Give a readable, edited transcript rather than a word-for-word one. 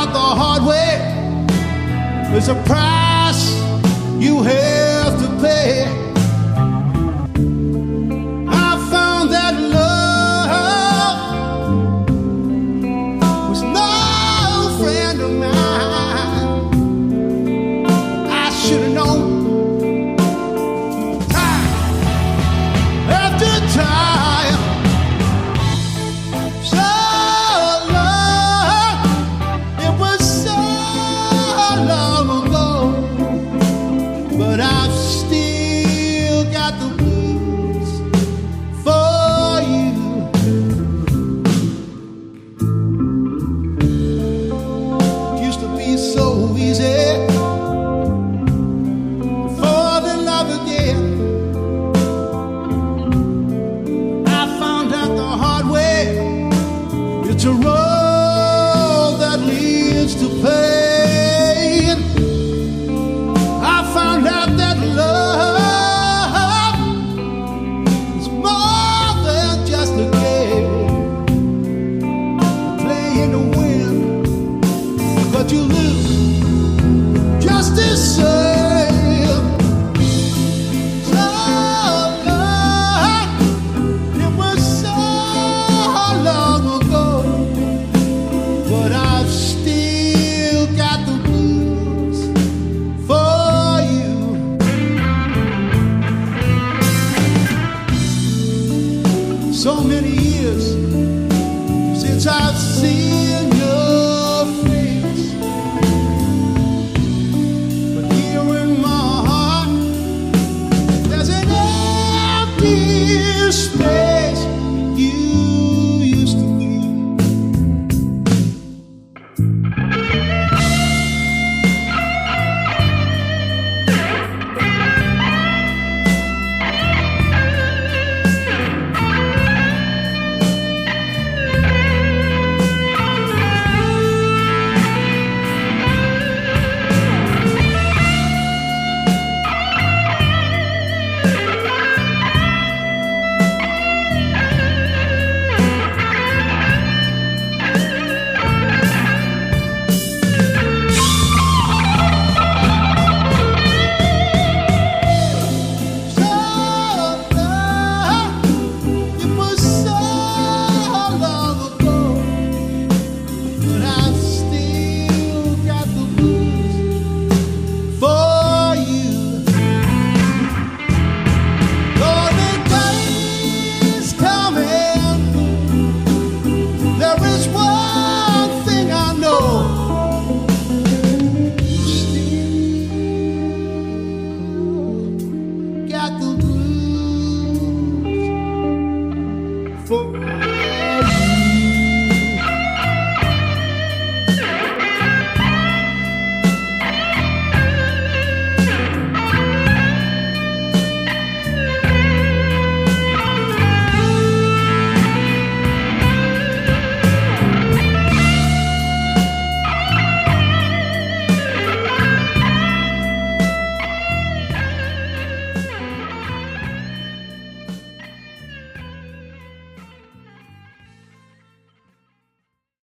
out the hard way. There's a price you have to pay. I found that love was no friend of mine. I should have known. Time after time. So long, it was so long ago. But I've still got the blues for you. It used to be so easy to fall in love again. I found out the hard way. It's a road that leads to pain. I found out that love is more than just a game. You play in the wind, but you lose just the same. So long, it was so long ago, but I've still got the blues for you. So many years since I've seen your face, but here in my heart there's an empty space.